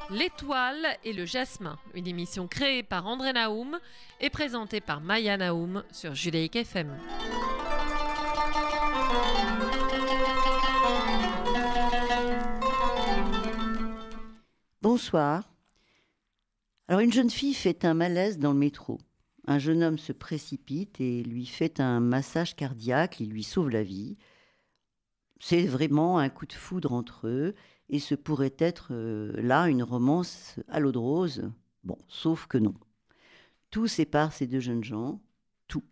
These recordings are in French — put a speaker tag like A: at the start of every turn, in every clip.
A: L'étoile et le jasmin, une émission créée par André Naoum et présentée par Maya Naoum sur Judaïk FM.
B: Bonsoir. Alors une jeune fille fait un malaise dans le métro. Un jeune homme se précipite et lui fait un massage cardiaque, il lui sauve la vie. C'est vraiment un coup de foudre entre eux et ce pourrait être là une romance à l'eau de rose. Bon, sauf que non. Tout sépare ces deux jeunes gens, tout.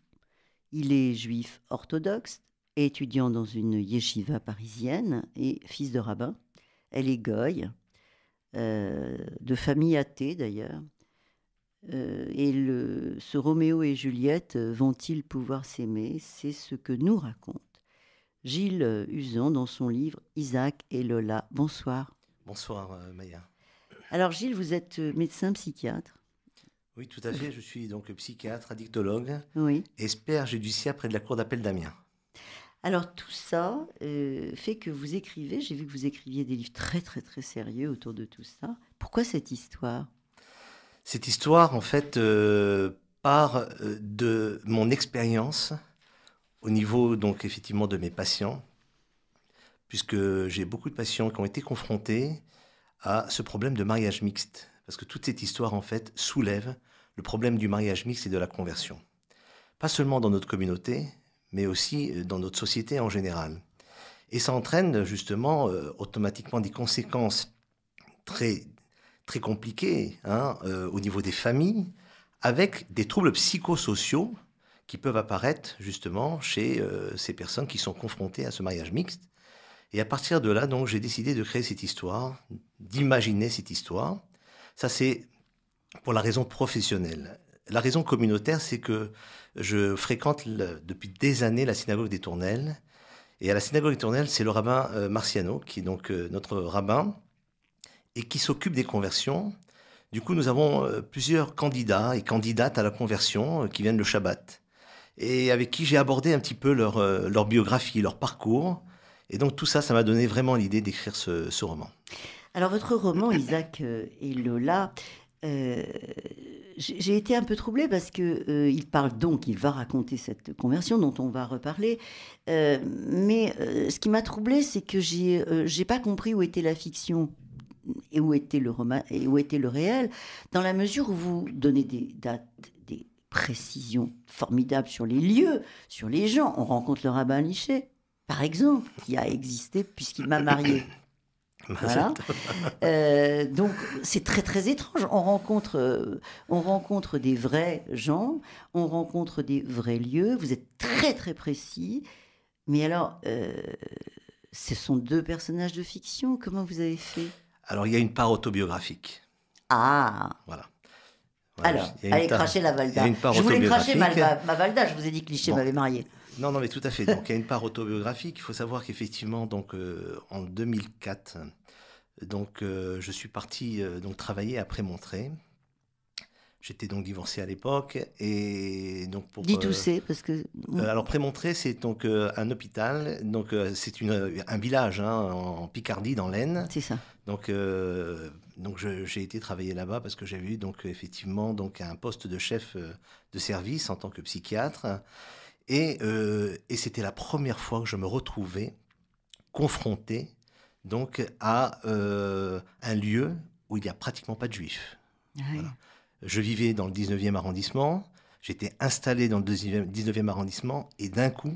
B: Il est juif orthodoxe, étudiant dans une yeshiva parisienne et fils de rabbin. Elle est goy, de famille athée d'ailleurs. Ce Roméo et Juliette vont-ils pouvoir s'aimer? C'est ce que nous raconte Gilles Uzan dans son livre Isaac et Lola. Bonsoir.
C: Bonsoir Maya.
B: Alors Gilles, vous êtes médecin psychiatre?
C: Oui, tout à fait. Je suis donc psychiatre, addictologue,
B: oui.
C: expert judiciaire près de la cour d'appel d'Amiens.
B: Alors tout ça fait que vous écrivez, j'ai vu que vous écriviez des livres très très très sérieux autour de tout ça. Pourquoi cette histoire?
C: Cette histoire, en fait, part de mon expérience au niveau, donc, effectivement, de mes patients, puisque j'ai beaucoup de patients qui ont été confrontés à ce problème de mariage mixte, parce que toute cette histoire, en fait, soulève le problème du mariage mixte et de la conversion. Pas seulement dans notre communauté, mais aussi dans notre société en général. Et ça entraîne, justement, automatiquement des conséquences très compliquées au niveau des familles, avec des troubles psychosociaux qui peuvent apparaître justement chez ces personnes qui sont confrontées à ce mariage mixte. Et à partir de là, donc, j'ai décidé de créer cette histoire, d'imaginer cette histoire. Ça, c'est pour la raison professionnelle. La raison communautaire, c'est que je fréquente depuis des années la synagogue des Tournelles. Et à la synagogue des Tournelles, c'est le rabbin Marciano, qui est donc notre rabbin, et qui s'occupe des conversions. Du coup, nous avons plusieurs candidats et candidates à la conversion qui viennent le Shabbat, et avec qui j'ai abordé un petit peu leur biographie, leur parcours. Et donc tout ça, ça m'a donné vraiment l'idée d'écrire ce roman.
B: Alors votre roman, Isaac et Lola, j'ai été un peu troublée parce que il va raconter cette conversion dont on va reparler. Mais ce qui m'a troublée, c'est que j'ai pas compris où était la fiction et où était le roman et où était le réel, dans la mesure où vous donnez des dates, des précisions formidables sur les lieux, sur les gens. On rencontre le rabbin Liché, par exemple, qui a existé puisqu'il m'a mariée. Voilà. Donc c'est très très étrange. On rencontre des vrais gens, on rencontre des vrais lieux. Vous êtes très très précis. Mais alors, ce sont deux personnages de fiction. Comment vous avez fait?
C: Alors il y a une part autobiographique.
B: Ah.
C: Voilà.
B: Alors, allez cracher la Valda. Je voulais cracher ma Valda. Je vous ai dit que Cliché m'avait marié.
C: Non, mais tout à fait. Donc, il y a une part autobiographique. Il faut savoir qu'effectivement, donc, en 2004, donc, je suis parti donc, travailler à Prémontré. J'étais donc divorcé à l'époque. Et donc
B: dites où c'est parce que...
C: alors, Prémontré, c'est donc un hôpital. Donc, c'est un village en Picardie, dans l'Aisne.
B: C'est ça.
C: Donc j'ai été travailler là-bas parce que j'avais eu donc, effectivement donc, un poste de chef de service en tant que psychiatre. Et c'était la première fois que je me retrouvais confronté donc, à un lieu où il n'y a pratiquement pas de juifs.
B: Oui.
C: Voilà. Je vivais dans le 19e arrondissement, j'étais installé dans le 19e arrondissement, et d'un coup,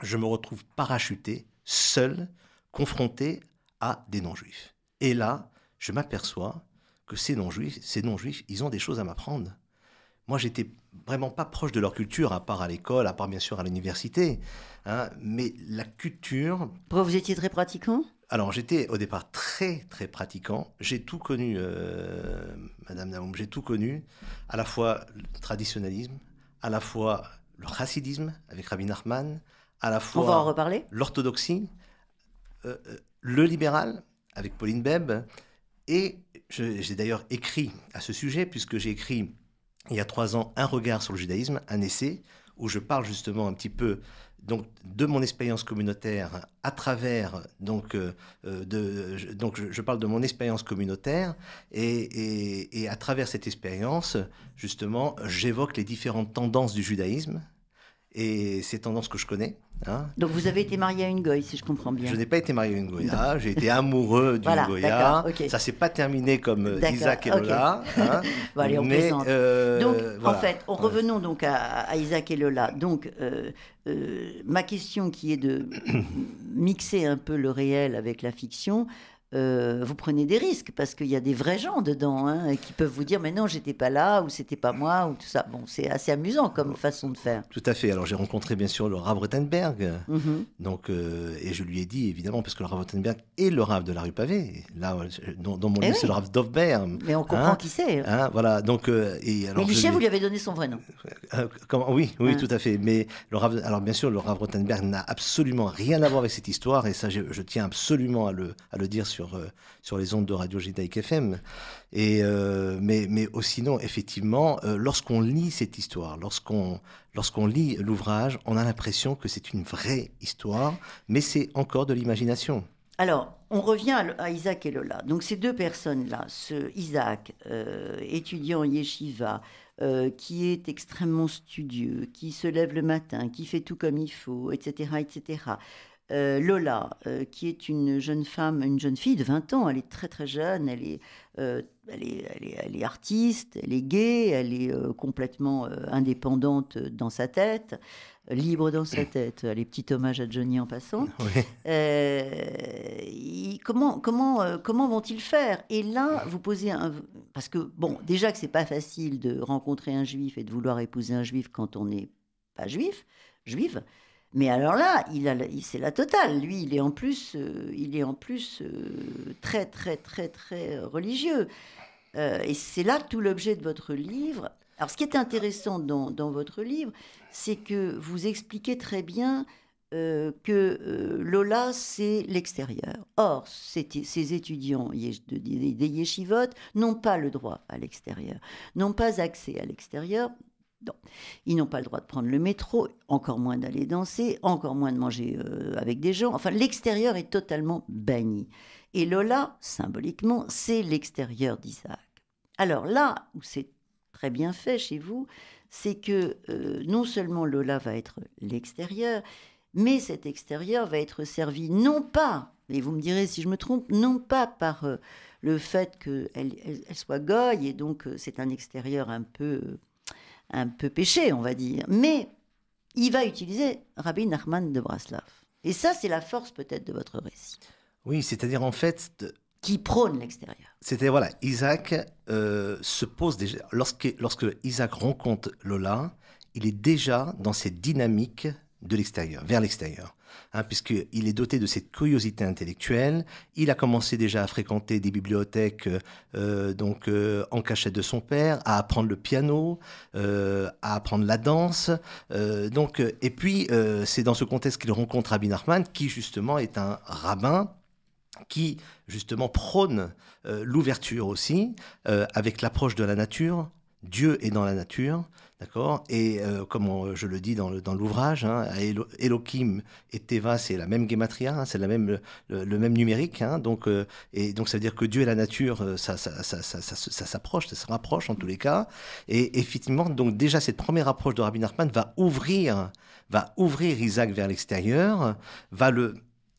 C: je me retrouve parachuté, seul, confronté à des non-juifs. Et là, je m'aperçois que ces non-juifs, ils ont des choses à m'apprendre. Moi, j'étais vraiment pas proche de leur culture, à part à l'école, à part bien sûr à l'université. Mais la culture...
B: Pourquoi vous étiez très pratiquant?
C: Alors, j'étais au départ très, très pratiquant. J'ai tout connu, Madame Naoum, j'ai tout connu. À la fois le traditionnalisme, à la fois le chassidisme avec Rabbi Nachman, à la fois...
B: On va en reparler.
C: L'orthodoxie, le libéral avec Pauline Beb. Et j'ai d'ailleurs écrit à ce sujet, puisque j'ai écrit... il y a 3 ans, Un regard sur le judaïsme, un essai où je parle justement un petit peu donc de mon expérience communautaire à travers donc je parle de mon expérience communautaire et à travers cette expérience justement j'évoque les différentes tendances du judaïsme et ces tendances que je connais. Hein.
B: Donc vous avez été marié à une goye, si je comprends bien.
C: Je n'ai pas été marié à une Goya, j'ai été amoureux d'une
B: voilà,
C: Goya.
B: Okay.
C: Ça s'est pas terminé comme Isaac et Lola.
B: Okay.
C: Hein.
B: Bon, allez, on plaisante. Donc
C: voilà.
B: en fait, revenons donc à Isaac et Lola. Donc ma question qui est de mixer un peu le réel avec la fiction. Vous prenez des risques parce qu'il y a des vrais gens dedans hein, qui peuvent vous dire mais non j'étais pas là ou c'était pas moi ou tout ça. Bon c'est assez amusant comme façon de faire.
C: Tout à fait. Alors j'ai rencontré bien sûr le Rav Rothenberg. Donc et je lui ai dit évidemment parce que le Rav Rothenberg est le Rav de la rue Pavée. Là dans mon livre c'est le Rav Dovber.
B: Mais on comprend qui c'est.
C: Hein, voilà donc et alors.
B: Mais Lichet vous lui avez donné son vrai nom.
C: Oui tout à fait. Mais le Rav alors bien sûr le Rav Rothenberg n'a absolument rien à voir avec cette histoire et ça je tiens absolument à le dire sur les ondes de Radio Judaïque FM. Et, mais sinon, effectivement, lorsqu'on lit cette histoire, lorsqu'on lit l'ouvrage, on a l'impression que c'est une vraie histoire, mais c'est encore de l'imagination.
B: Alors, on revient à Isaac et Lola. Donc, ces deux personnes-là, ce Isaac, étudiant yeshiva, qui est extrêmement studieux, qui se lève le matin, qui fait tout comme il faut, etc., etc., Lola, qui est une jeune fille de 20 ans, elle est très très jeune, elle est artiste, elle est gaie, elle est complètement indépendante dans sa tête, libre dans sa tête. Allez, petit hommage à Johnny en passant.
C: Oui.
B: Comment vont-ils faire? Et là, vous posez parce que bon, déjà que c'est pas facile de rencontrer un juif et de vouloir épouser un juif quand on n'est pas juive. Mais alors là, c'est la totale. Lui, il est en plus très, très, très, très religieux. Et c'est là tout l'objet de votre livre. Alors, ce qui est intéressant dans votre livre, c'est que vous expliquez très bien que Lola, c'est l'extérieur. Or, ces étudiants des yeshivot n'ont pas le droit à l'extérieur, n'ont pas accès à l'extérieur. Non. Ils n'ont pas le droit de prendre le métro, encore moins d'aller danser, encore moins de manger avec des gens. Enfin, l'extérieur est totalement banni. Et Lola, symboliquement, c'est l'extérieur d'Isaac. Alors là, où c'est très bien fait chez vous, c'est que non seulement Lola va être l'extérieur, mais cet extérieur va être servi non pas, et vous me direz si je me trompe, non pas par le fait qu'elle soit goye, et donc c'est un extérieur un peu péché, on va dire. Mais il va utiliser Rabbi Nachman de Braslav. Et ça, c'est la force peut-être de votre récit.
C: Oui, c'est-à-dire en fait...
B: Qui prône l'extérieur.
C: C'était, voilà, Isaac se pose déjà... Lorsque Isaac rencontre Lola, il est déjà dans cette dynamique de l'extérieur, vers l'extérieur. Hein, puisqu'il est doté de cette curiosité intellectuelle. Il a commencé déjà à fréquenter des bibliothèques en cachette de son père, à apprendre le piano, à apprendre la danse. Et puis, c'est dans ce contexte qu'il rencontre Rabbi Nachman, qui justement est un rabbin qui justement prône l'ouverture aussi, avec l'approche de la nature. Dieu est dans la nature, d'accord? Et comme je le dis dans l'ouvrage, hein, Elohim et Teva, c'est la même gematria, hein, c'est le même numérique. Hein, donc ça veut dire que Dieu et la nature, ça s'approche, ça se rapproche en tous les cas. Et effectivement, donc déjà cette première approche de Rabbi Nachman va ouvrir Isaac vers l'extérieur, va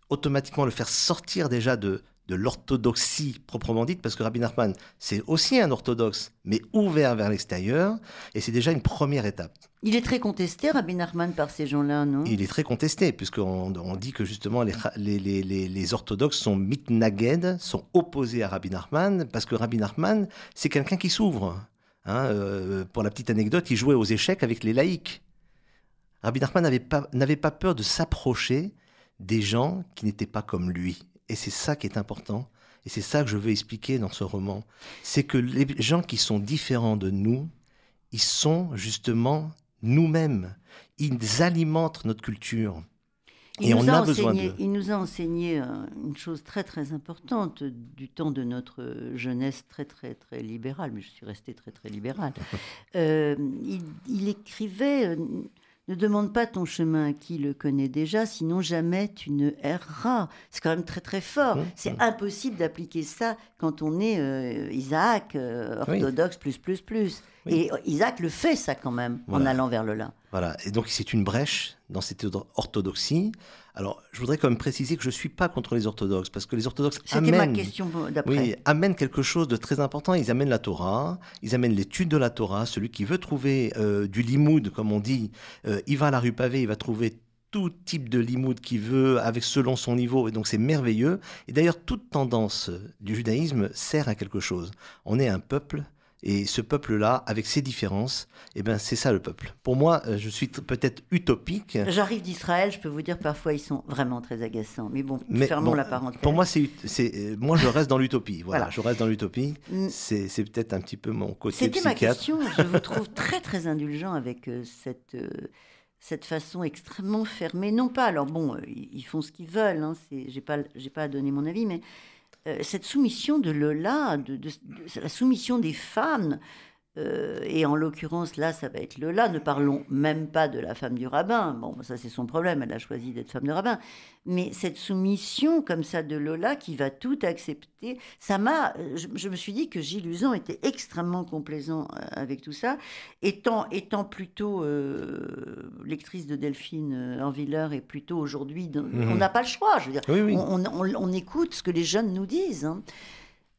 C: automatiquement le faire sortir déjà de l'orthodoxie proprement dite, parce que Rabbi Nachman, c'est aussi un orthodoxe, mais ouvert vers l'extérieur, et c'est déjà une première étape.
B: Il est très contesté, Rabbi Nachman, par ces gens-là, non?
C: Il est très contesté, puisqu'on dit que justement les orthodoxes sont mitnaged, sont opposés à Rabbi Nachman, parce que Rabbi Nachman, c'est quelqu'un qui s'ouvre. Hein, pour la petite anecdote, il jouait aux échecs avec les laïcs. Rabbi Nachman n'avait pas peur de s'approcher des gens qui n'étaient pas comme lui. Et c'est ça qui est important, et c'est ça que je veux expliquer dans ce roman. C'est que les gens qui sont différents de nous, ils sont justement nous-mêmes. Ils alimentent notre culture. Et on a besoin d'eux.
B: Il nous a enseigné une chose très très importante du temps de notre jeunesse très très très libérale, mais je suis restée très très libérale. Il écrivait ne demande pas ton chemin à qui le connaît déjà, sinon jamais tu ne erreras. C'est quand même très très fort. C'est impossible d'appliquer ça quand on est Isaac, orthodoxe, plus.
C: Oui.
B: Et Isaac le fait ça quand même, en allant vers Lola.
C: Voilà, et donc c'est une brèche dans cette orthodoxie. Alors, je voudrais quand même préciser que je ne suis pas contre les orthodoxes, parce que les orthodoxes
B: ma question d'après.
C: amènent quelque chose de très important. Ils amènent la Torah, ils amènent l'étude de la Torah. Celui qui veut trouver du limoud, comme on dit, il va à la rue pavée, il va trouver tout type de limoud qu'il veut, avec selon son niveau, et donc c'est merveilleux. Et d'ailleurs, toute tendance du judaïsme sert à quelque chose. On est un peuple. Et ce peuple-là, avec ses différences, eh ben, c'est ça le peuple. Pour moi, je suis peut-être utopique.
B: J'arrive d'Israël, je peux vous dire, parfois ils sont vraiment très agaçants. Mais bon, fermons la parenthèse.
C: Pour moi, moi, je reste dans l'utopie. Voilà. Je reste dans l'utopie. C'est peut-être un petit peu mon côté psychiatre.
B: C'était ma question. Je vous trouve très, très indulgent avec cette façon extrêmement fermée. Non pas, alors bon, ils font ce qu'ils veulent. Hein, j'ai pas à donner mon avis, mais... cette soumission de Lola, de la soumission des femmes, et en l'occurrence, là, ça va être Lola. Ne parlons même pas de la femme du rabbin. Bon, ça, c'est son problème. Elle a choisi d'être femme de rabbin. Mais cette soumission, comme ça, de Lola, qui va tout accepter, ça m'a... Je me suis dit que Gilles Uzan était extrêmement complaisant avec tout ça. Étant plutôt lectrice de Delphine Orviller, et plutôt aujourd'hui... On n'a pas le choix, je veux dire.
C: Oui.
B: On écoute ce que les jeunes nous disent. Hein.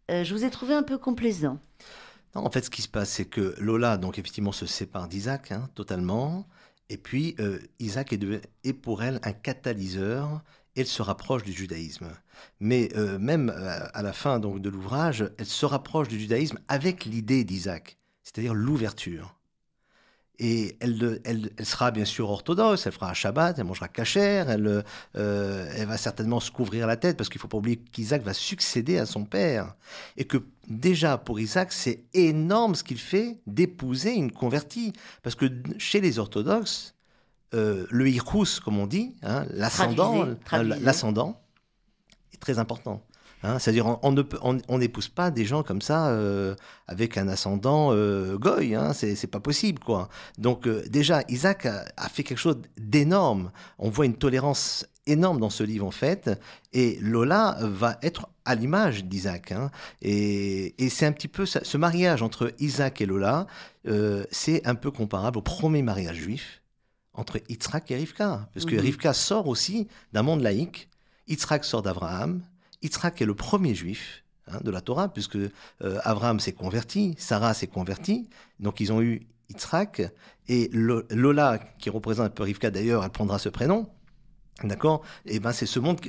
B: Je vous ai trouvé un peu complaisant.
C: Non, en fait, ce qui se passe, c'est que Lola, donc effectivement, se sépare d'Isaac, totalement. Et puis, Isaac est pour elle un catalyseur. Et elle se rapproche du judaïsme. Mais même à la fin donc, de l'ouvrage, elle se rapproche du judaïsme avec l'idée d'Isaac, c'est-à-dire l'ouverture. Et elle sera bien sûr orthodoxe, elle fera un Shabbat, elle mangera kasher, elle va certainement se couvrir la tête, parce qu'il ne faut pas oublier qu'Isaac va succéder à son père. Et que déjà, pour Isaac, c'est énorme ce qu'il fait d'épouser une convertie. Parce que chez les orthodoxes, le hirous, comme on dit, l'ascendant est très important. C'est-à-dire, on n'épouse pas des gens comme ça avec un ascendant goy. C'est pas possible, quoi. Donc, déjà, Isaac a fait quelque chose d'énorme. On voit une tolérance énorme dans ce livre, en fait. Et Lola va être à l'image d'Isaac. Et c'est un petit peu ce mariage entre Isaac et Lola, c'est un peu comparable au premier mariage juif entre Yitzhak et Rivka. Parce que Rivka sort aussi d'un monde laïque. Yitzhak sort d'Abraham. Yitzhak est le premier juif de la Torah, puisque Abraham s'est converti, Sarah s'est convertie, donc ils ont eu Yitzhak, et Lola, qui représente un peu Rivka d'ailleurs, elle prendra ce prénom, d'accord. Et ben c'est ce monde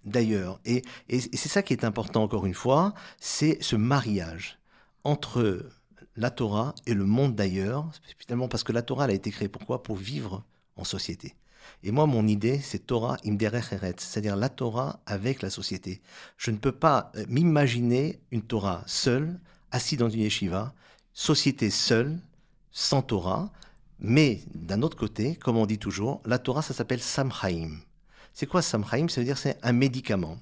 C: d'ailleurs, et c'est ça qui est important encore une fois, c'est ce mariage entre la Torah et le monde d'ailleurs, finalement parce que la Torah elle a été créée pourquoi ? Pour vivre en société. Et moi, mon idée, c'est Torah im derech eretz, c'est-à-dire la Torah avec la société. Je ne peux pas m'imaginer une Torah seule, assise dans une yeshiva, société seule, sans Torah, mais d'un autre côté, comme on dit toujours, la Torah, ça s'appelle Samchaim. C'est quoi Samchaim ? Ça veut dire c'est un médicament.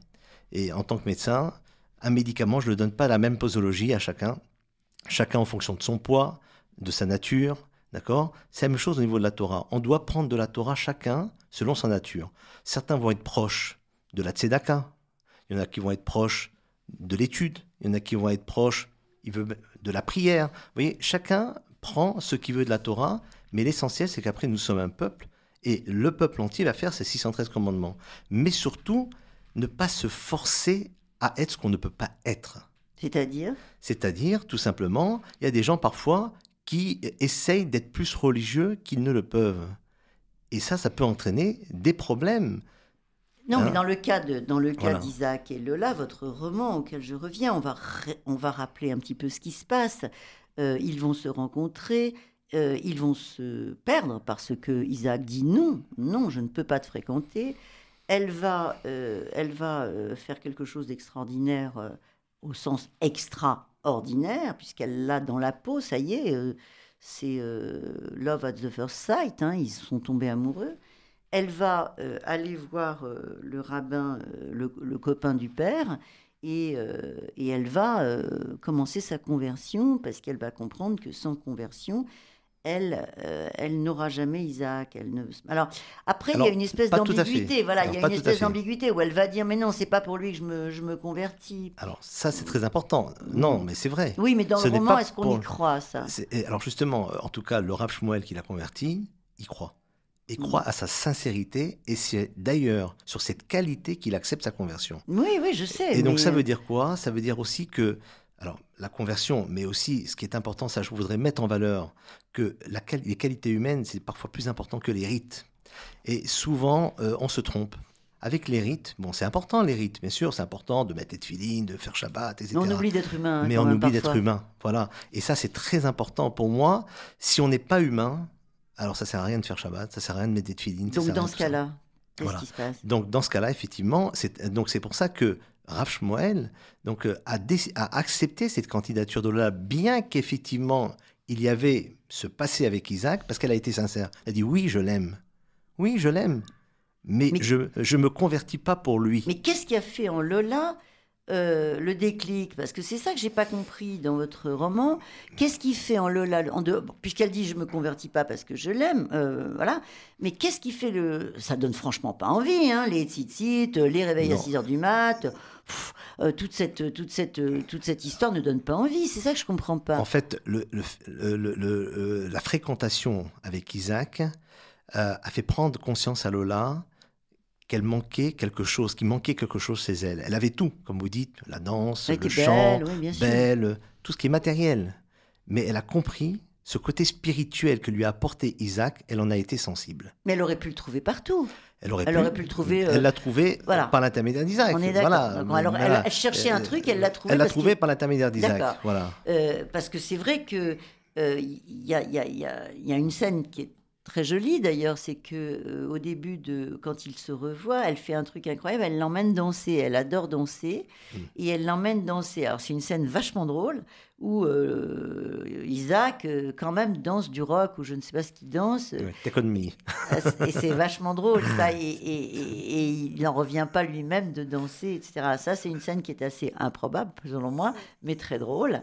C: Et en tant que médecin, un médicament, je ne le donne pas la même posologie à chacun en fonction de son poids, de sa nature. D'accord ? C'est la même chose au niveau de la Torah. On doit prendre de la Torah chacun selon sa nature. Certains vont être proches de la tzedaka. Il y en a qui vont être proches de l'étude. Il y en a qui vont être proches de la prière. Vous voyez, chacun prend ce qu'il veut de la Torah, mais l'essentiel, c'est qu'après, nous sommes un peuple, et le peuple entier va faire ses 613 commandements. Mais surtout, ne pas se forcer à être ce qu'on ne peut pas être. C'est-à-dire, tout simplement, il y a des gens parfois qui essayent d'être plus religieux qu'ils ne le peuvent. Et ça peut entraîner des problèmes.
B: Non, mais dans le cas d'Isaac et Lola, votre roman auquel je reviens, on va rappeler un petit peu ce qui se passe. Ils vont se rencontrer, ils vont se perdre parce que Isaac dit non, je ne peux pas te fréquenter. Elle va faire quelque chose d'extraordinaire au sens extraordinaire, puisqu'elle l'a dans la peau, ça y est, c'est love at the first sight, ils sont tombés amoureux. Elle va aller voir le rabbin, le copain du père, et elle va commencer sa conversion, parce qu'elle va comprendre que sans conversion, elle n'aura jamais Isaac. Alors, après, il y
C: Alors,
B: a une espèce
C: pas tout à fait.
B: d'ambiguïté. Voilà,
C: Alors,
B: il y a
C: pas
B: une
C: tout à
B: espèce
C: fait.
B: d'ambiguïté où elle va dire, mais non, c'est pas pour lui que je me convertis.
C: Alors ça, c'est très important. Non, mais c'est vrai.
B: Oui, mais dans
C: Ce
B: le
C: n'est
B: roman,
C: pas
B: est-ce qu'on
C: pour-
B: y croit, ça?
C: Et alors justement, en tout cas, le Rav Shmuel qui l'a converti, il croit. Il croit à sa sincérité, et c'est d'ailleurs sur cette qualité qu'il accepte sa conversion.
B: Oui, oui, je sais.
C: Et donc
B: mais,
C: ça veut dire quoi? Ça veut dire aussi que, alors la conversion, mais aussi ce qui est important, ça je voudrais mettre en valeur, que les qualités humaines, c'est parfois plus important que les rites. Et souvent, on se trompe. Avec les rites, bon, c'est important les rites, bien sûr, c'est important de mettre les tefilines, de faire Shabbat, etc.
B: on oublie d'être humain.
C: Mais
B: quand
C: on
B: même,
C: oublie d'être
B: parfois.
C: humain, voilà. Et ça, c'est très important pour moi. Si on n'est pas humain, alors ça sert à rien de faire Shabbat, ça sert à rien de mettre des tefilines. ça
B: Donc,
C: sert à
B: dans
C: rien
B: ce
C: de tout ça.
B: cas-là, qu'est-ce
C: Voilà.
B: qui se passe?
C: Donc dans ce cas-là, effectivement, c'est pour ça que Rav Shmuel a accepté cette candidature de Lola, bien qu'effectivement il y avait ce passé avec Isaac, parce qu'elle a été sincère. Elle a dit oui, je l'aime. Oui, je l'aime. Mais
B: Mais-
C: je me convertis pas pour lui.
B: Mais qu'est-ce qui a fait en Lola le déclic? Parce que c'est ça que j'ai pas compris dans votre roman. Qu'est-ce qui fait en Lola, puisqu'elle dit je me convertis pas parce que je l'aime, voilà. Mais qu'est-ce qui fait ça donne franchement pas envie, hein, les tzitzit, les réveils à
C: Non.
B: 6 heures du mat, toute cette histoire ne donne pas envie. C'est ça que je comprends pas.
C: En fait, la fréquentation avec Isaac a fait prendre conscience à Lola qu'il manquait quelque chose chez elle. Elle avait tout, comme vous dites, la danse,
B: Elle
C: le
B: était
C: chant,
B: belle, oui, bien sûr.
C: belle, tout ce qui est matériel. Mais elle a compris ce côté spirituel que lui a apporté Isaac, elle en a été sensible.
B: Mais elle aurait pu le trouver partout.
C: Elle aurait
B: pu le trouver.
C: Elle l'a trouvé
B: voilà.
C: par l'intermédiaire d'Isaac.
B: On est d'accord.
C: Voilà.
B: D'accord. Alors,
C: Voilà.
B: elle cherchait un truc, elle l'a trouvé.
C: Elle l'a
B: parce
C: trouvé
B: qu'il-
C: par l'intermédiaire d'Isaac.
B: D'accord.
C: Voilà.
B: Parce que c'est vrai que il y a une scène qui est très jolie d'ailleurs, c'est que au début quand ils se revoient, elle fait un truc incroyable, elle l'emmène danser, elle adore danser et elle l'emmène danser. Alors c'est une scène vachement drôle où Isaac quand même danse du rock ou je ne sais pas ce qu'il danse.
C: Take on me.
B: Et c'est vachement drôle, ça. Et il n'en revient pas lui-même de danser, etc. Ça, c'est une scène qui est assez improbable, selon moi, mais très drôle.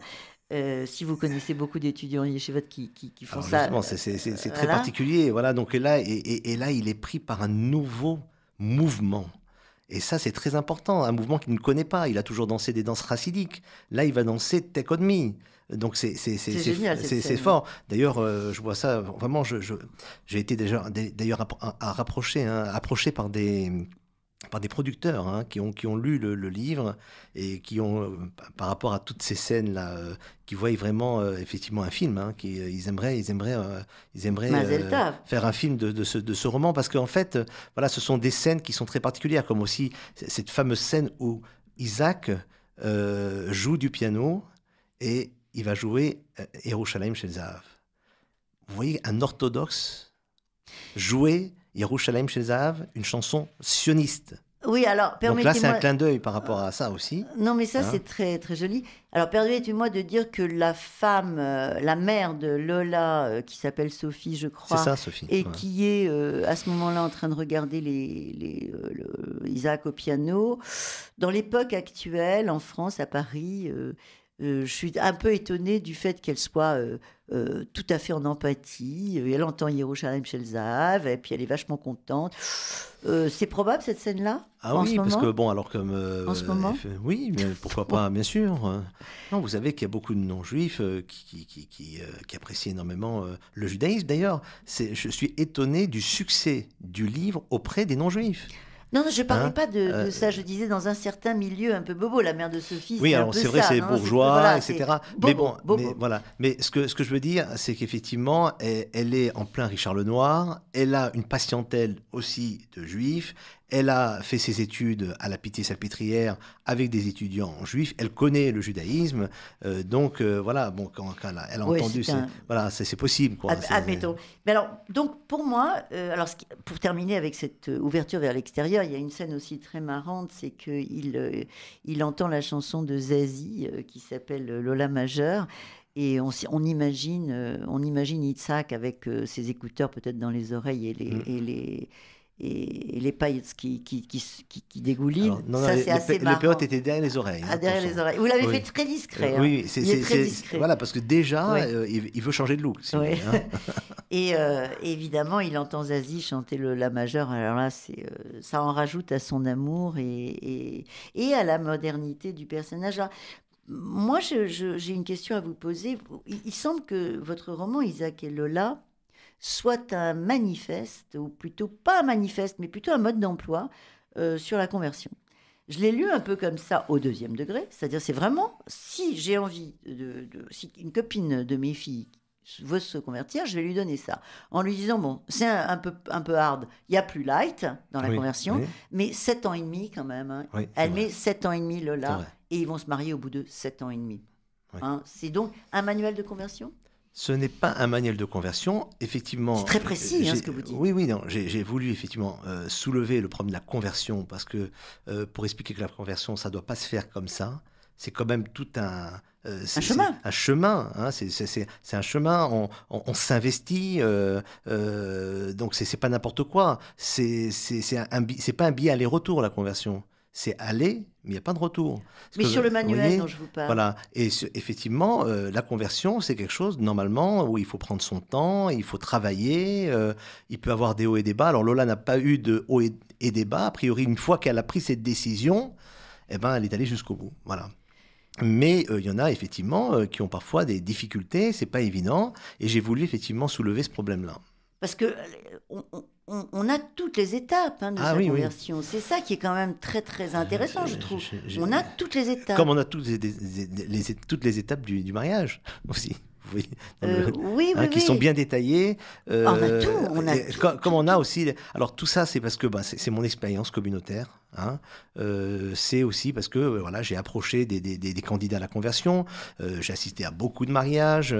B: Si vous connaissez beaucoup d'étudiants yeshivat qui font
C: Alors,
B: ça.
C: justement, c'est très
B: voilà.
C: particulier. Voilà, donc là, et là, il est pris par un nouveau mouvement. Et ça, c'est très important. Un mouvement qu'il ne connaît pas. Il a toujours dansé des danses chassidiques. Là, il va danser Take on me. Donc c'est
B: génial, cette scène.
C: fort. D'ailleurs, je vois ça vraiment. J'ai été d'ailleurs approché par des producteurs qui ont lu le livre et qui ont, par rapport à toutes ces scènes-là, qui voient vraiment effectivement un film, ils aimeraient
B: Mazel tov.
C: faire un film de ce roman, parce qu'en fait, voilà, ce sont des scènes qui sont très particulières, comme aussi cette fameuse scène où Isaac joue du piano et il va jouer Yerushalayim Shel Zahav. Vous voyez, un orthodoxe jouer Yerushalayim Shel Zahav, une chanson sioniste.
B: Oui, alors,
C: Donc là, c'est un
B: permettez-moi...
C: clin d'œil par rapport à ça aussi.
B: Non, mais ça,
C: Hein?
B: c'est très, très joli. Alors, permettez-moi de dire que la femme, la mère de Lola, qui s'appelle Sophie, je
C: C'est
B: crois,
C: ça, Sophie.
B: et
C: Ouais.
B: qui est à ce moment-là en train de regarder Isaac au piano. Dans l'époque actuelle, en France, à Paris, je suis un peu étonnée du fait qu'elle soit tout à fait en empathie. Elle entend Yerushalayim Shel Zahav, et puis elle est vachement contente. C'est probable, cette scène-là,
C: Ah
B: en
C: oui,
B: ce
C: parce
B: moment
C: que bon, alors comme
B: En ce moment
C: oui, mais pourquoi pas, bien sûr. Non, vous savez qu'il y a beaucoup de non-juifs qui apprécient énormément le judaïsme. D'ailleurs, je suis étonné du succès du livre auprès des non-juifs.
B: Non, je ne parlais
C: Hein
B: pas de ça. Je disais dans un certain milieu un peu bobo. La mère de Sophie,
C: Oui,
B: c'est un
C: alors
B: peu
C: c'est vrai,
B: ça,
C: c'est
B: non
C: bourgeois,
B: voilà,
C: etc.
B: c'est
C: Mais
B: bobo,
C: bon,
B: bobo.
C: mais voilà. Mais ce que je veux dire, c'est qu'effectivement, elle est en plein Richard Lenoir. Elle a une patientèle aussi de juifs. Elle a fait ses études à la Pitié-Salpêtrière avec des étudiants juifs. Elle connaît le judaïsme. Donc voilà, bon, quand elle a
B: Oui,
C: entendu, voilà, c'est possible, quoi.
B: Admettons. Mais alors, donc pour moi, pour terminer avec cette ouverture vers l'extérieur, il y a une scène aussi très marrante, c'est qu'il entend la chanson de Zazie qui s'appelle Lola Majeur. Et on imagine Yitzhak avec ses écouteurs peut-être dans les oreilles les paillettes qui dégoulinent.
C: Alors, non,
B: ça, c'est assez
C: le
B: marrant.
C: peyote était derrière les oreilles.
B: Ah, derrière les oreilles. Vous l'avez
C: Oui.
B: fait très discret. Hein.
C: Oui,
B: il est très discret.
C: Voilà, parce que déjà,
B: Oui.
C: il veut changer de look. Si vous
B: Oui.
C: voulez, hein.
B: Et évidemment, il entend Zazie chanter le La majeur. Alors là, ça en rajoute à son amour et à la modernité du personnage. Alors, moi, j'ai une question à vous poser. Il semble que votre roman, Isaac et Lola, soit un manifeste, ou plutôt pas un manifeste, mais plutôt un mode d'emploi sur la conversion. Je l'ai lu un peu comme ça au 2e degré, c'est-à-dire c'est vraiment, si j'ai envie, si une copine de mes filles veut se convertir, je vais lui donner ça, en lui disant, bon, c'est un peu hard, il y a plus light dans la conversion, mais 7 ans et demi quand même, hein. Elle met 7 ans et demi Lola, et ils vont se marier au bout de 7 ans et demi. Hein, c'est donc un manuel de conversion ?
C: Ce n'est pas un manuel de conversion, effectivement.
B: C'est très précis, ce que vous dites.
C: Oui, non, j'ai voulu effectivement soulever le problème de la conversion, parce que pour expliquer que la conversion, ça ne doit pas se faire comme ça. C'est quand même tout un
B: chemin.
C: Un chemin, hein, c'est un chemin, on s'investit, donc c'est pas n'importe quoi. C'est pas un billet aller-retour, la conversion. C'est aller, mais il n'y a pas de retour.
B: Mais sur le manuel dont je vous parle.
C: Voilà. Et effectivement, la conversion, c'est quelque chose, normalement, où il faut prendre son temps, il faut travailler, il peut avoir des hauts et des bas. Alors Lola n'a pas eu de hauts et des bas. A priori, une fois qu'elle a pris cette décision, eh ben, elle est allée jusqu'au bout. Voilà. Mais il y en a effectivement qui ont parfois des difficultés, c'est pas évident. Et j'ai voulu effectivement soulever ce problème-là.
B: Parce que on a toutes les étapes de sa conversion. Oui. C'est ça qui est quand même très, très intéressant, je trouve. On a toutes les étapes.
C: Comme on a toutes les étapes du mariage aussi. Oui, qui sont bien détaillées.
B: On a tout.
C: Comme on a aussi... Alors tout ça, c'est parce que c'est mon expérience communautaire. Hein. C'est aussi parce que voilà, j'ai approché des candidats à la conversion. J'ai assisté à beaucoup de mariages.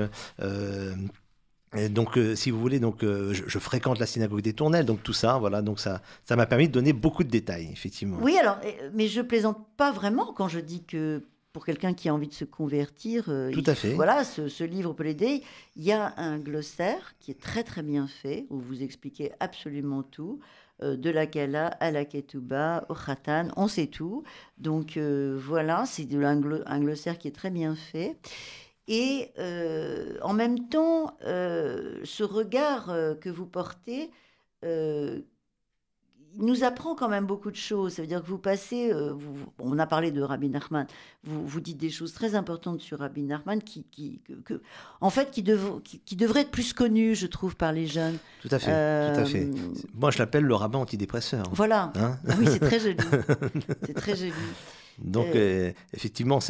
C: Et donc, si vous voulez, je fréquente la synagogue des Tournelles, donc tout ça, voilà, donc ça m'a permis de donner beaucoup de détails, effectivement.
B: Oui, alors, mais je plaisante pas vraiment quand je dis que pour quelqu'un qui a envie de se convertir,
C: tout à fait.
B: Voilà, ce livre peut l'aider. Il y a un glossaire qui est très très bien fait, où vous expliquez absolument tout, de la Kala à la Ketouba, au Khatan, on sait tout. Donc voilà, c'est un glossaire qui est très bien fait. Et en même temps, ce regard que vous portez nous apprend quand même beaucoup de choses. Ça veut dire que vous passez... on a parlé de Rabbi Nachman. Vous dites des choses très importantes sur Rabbi Nachman qui devrait être plus connu, je trouve, par les jeunes.
C: Tout à fait, tout à fait. Moi, je l'appelle le rabbin antidépresseur.
B: Voilà. Hein, oui, c'est très joli. C'est très joli.
C: Donc, effectivement,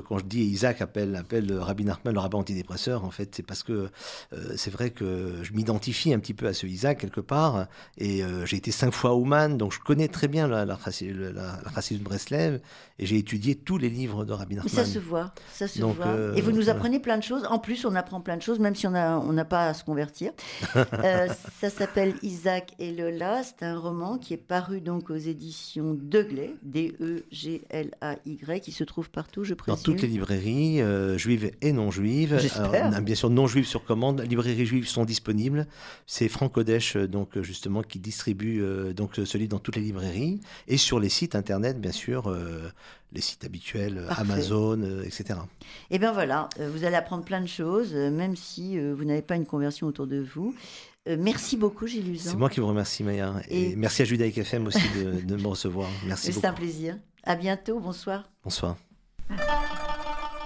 C: quand je dis Isaac appelle Rabbi Nachman le rabbin antidépresseur, en fait, c'est parce que c'est vrai que je m'identifie un petit peu à ce Isaac, quelque part, et j'ai été 5 fois à Ouman, donc je connais très bien la chassidut de Breslev, et j'ai étudié tous les livres de Rabbi Nachman.
B: Mais ça se voit, et vous nous apprenez plein de choses. En plus, on apprend plein de choses, même si on n'a pas à se convertir. Ça s'appelle Isaac et Lola. C'est un roman qui est paru donc aux éditions Degley, D-E-G-L-A. qui se trouve partout, je présume.
C: Dans toutes les librairies, juives et non juives.
B: J'espère.
C: Alors, bien sûr, non juives sur commande. Les librairies juives sont disponibles. C'est Franck Kodesh, donc, justement, qui distribue donc, ce livre dans toutes les librairies. Et sur les sites internet, bien sûr, les sites habituels, parfait. Amazon, etc.
B: Et bien voilà, vous allez apprendre plein de choses, même si vous n'avez pas une conversion autour de vous. Merci beaucoup, Gilles Luzan.
C: C'est moi qui vous remercie, Maya. Et merci à Judaïque FM aussi de me recevoir. Merci beaucoup.
B: C'est un plaisir. À bientôt, bonsoir.
C: Bonsoir.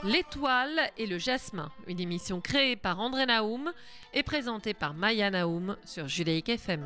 A: L'étoile et le jasmin, une émission créée par André Naoum et présentée par Maya Naoum sur Judaïque FM.